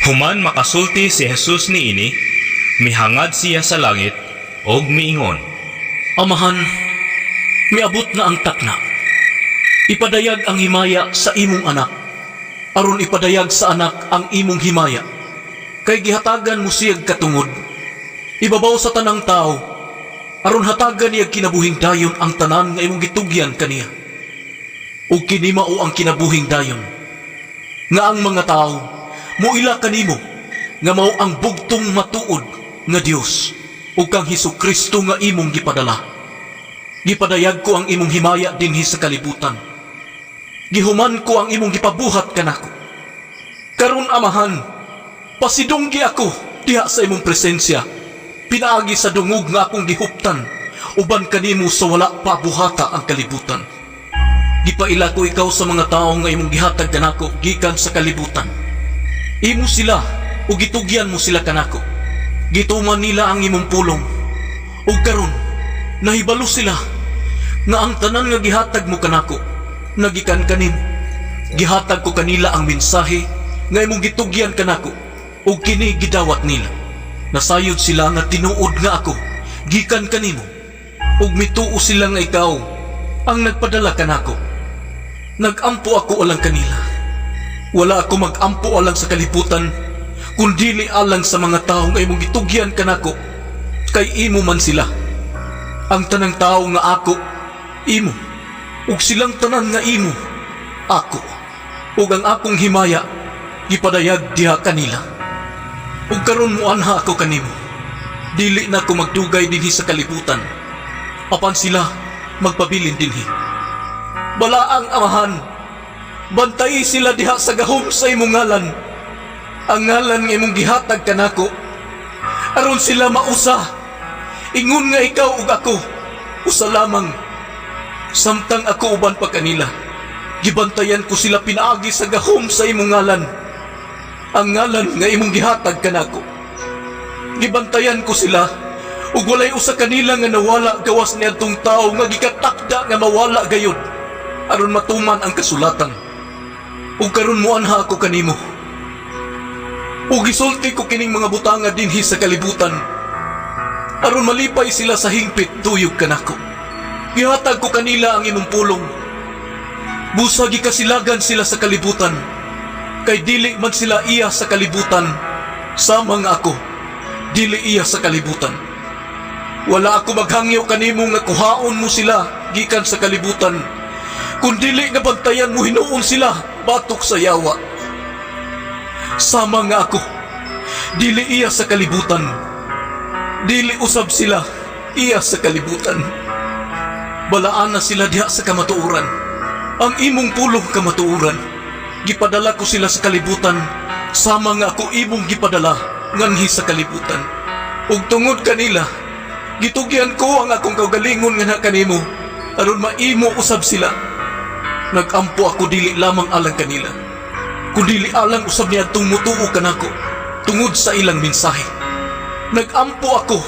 Human makasulti si Jesus niini, mihangad siya sa langit, og miingon, Amahan, miabot na ang takna. Ipadayag ang himaya sa imong anak, aron ipadayag sa anak ang imong himaya. Kay gihatagan mo siyag katungod, ibabaw sa tanang tao, aron hatagan niyag kinabuhing dayon ang tanan nga imong gitugyan kaniya. Ug kini mao ang kinabuhing dayon, nga ang mga tao muila kanimo, nga mao ang bugtong matuod nga Dios ug kang Hesukristo nga imong gipadala. Gipadayag ko ang imong himaya dinhi sa kalibutan. Gihuman ko ang imong gipabuhat kanako. Karon amahan, pasidunggi ako diha sa imong presensya. Pinaagi sa dungog nga akong gihuptan, uban kanimo sa wala pa buhata ang kalibutan. Gipaila ko ikaw sa mga tao nga imong gihatag kanako gikan sa kalibutan. Imo sila ug gitugyan mo sila kanako. Gituman nila ang imong pulong. Ug karon nahibalo sila nga ang tanan nga gihatag mo kanako nagikan kanimo. Gihatag ko kanila ang mensahe nga imong gitugyan kanako ug kini gidawat nila. Nasayod sila nga tinuod nga ako gikan kanimo ug mituo sila nga ikaw ang nagpadala kanako. Nagampo ako alang kanila. Wala ako magampo alang sa kalibutan, kundili alang sa mga tao nga imong gitugyan kanako, kay imo man sila. Ang tanang tao nga ako, imo, ug silang tanan nga imo, ako, ug ang akong himaya, gipadayag diha kanila. Ug karon mo anha ako kanimo, dili na ako magdugay dinhi sa kalibutan, apan sila magpabilin dinhi. Balaang amahan, bantay sila diha sa gahom sa imong ngalan, ang ngalan nga imong gihatag kanako, aron sila mausa, ingon nga ikaw ug ako, usa lamang. Samtang ako uban pa kanila, gibantayan ko sila pinaagi sa gahom sa imong ngalan, ang ngalan nga imong gihatag kanako. Gibantayan ko sila, ug walay usa kanila nga nawala gawas niadtong tao nga gikatakda nga mawala gayud, aron matuman ang kasulatan. Ug karon mo anha ako kanimo. Ug gisulti ko kining mga butanga dinhi sa kalibutan, aron malipay sila sa hingpit tuyog kanako. Gihatag ko kanila ang imong pulong. Busa gikasilagan sila sa kalibutan, kay dili man sila iya sa kalibutan, sama nga ako, dili iya sa kalibutan. Wala ako maghangyo kanimo nga kuhaon mo sila gikan sa kalibutan, kundili nga bantayan mo hinuon sila batok sa yawa. Sama nga ako, dili iya sa kalibutan, dili usab sila iya sa kalibutan. Balaan na sila diha sa kamatuuran, ang imong pulong kamatuuran. Gipadala ko sila sa kalibutan, sama nga ako imong gipadala nganhi sa kalibutan. Ug tungod kanila, gitugyan ko ang akong kaugalingon nga kanimo, aron maimo usab sila. Nagampo ako dili lamang alang kanila, kundili alang usab niadtong mutuo kanako tungod sa ilang mensahe. Nagampo ako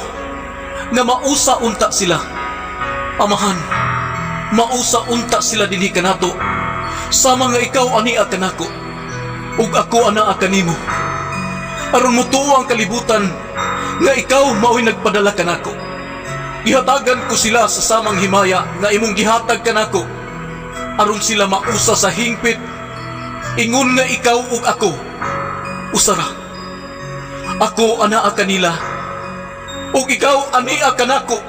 nga mausa unta sila. Amahan, mausa unta sila dinhi kanato, sama nga ikaw ania kanako ug ako anaa kanimo, aron mutuo ang kalibutan nga ikaw mao'y nagpadala kanako. Gihatagan ko sila sa samang himaya nga imong gihatag kanako, aron sila mausa sa hingpit, ingon nga ikaw ug ako usara. Ako anaa kanila ug ikaw ania kanako,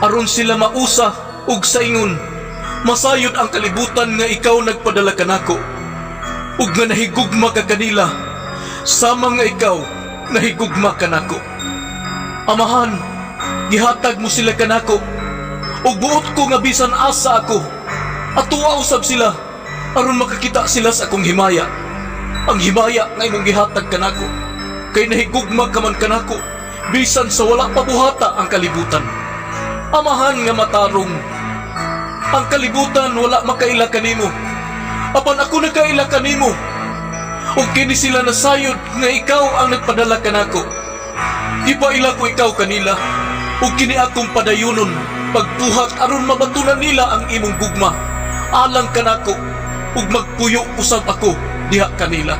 aron sila mausa ug sa ingon masayod ang kalibutan nga ikaw nagpadala kanako, ug nga nahigugma ka kanila, sama nga ikaw nahigugma kanako. Amahan, gihatag mo sila kanako, ug buot ko nga bisan asa ako, atuwa usab sila, aron makakita sila sa akong himaya, ang himaya nga imong gihatag kanako, kay nahigugma ka man kanako, bisan sa wala pa buhata ang kalibutan. Amahan nga matarong, ang kalibutan wala makaila kanimo, apan ako nakaila kanimo, ug kini sila nasayod nga ikaw ang nagpadala kanako. Ipaila ko ikaw kanila, ug kini akong padayunon pagbuhat aron mabatunan nila ang imong gugma alang kanako, ug magpuyo usab ako diha kanila.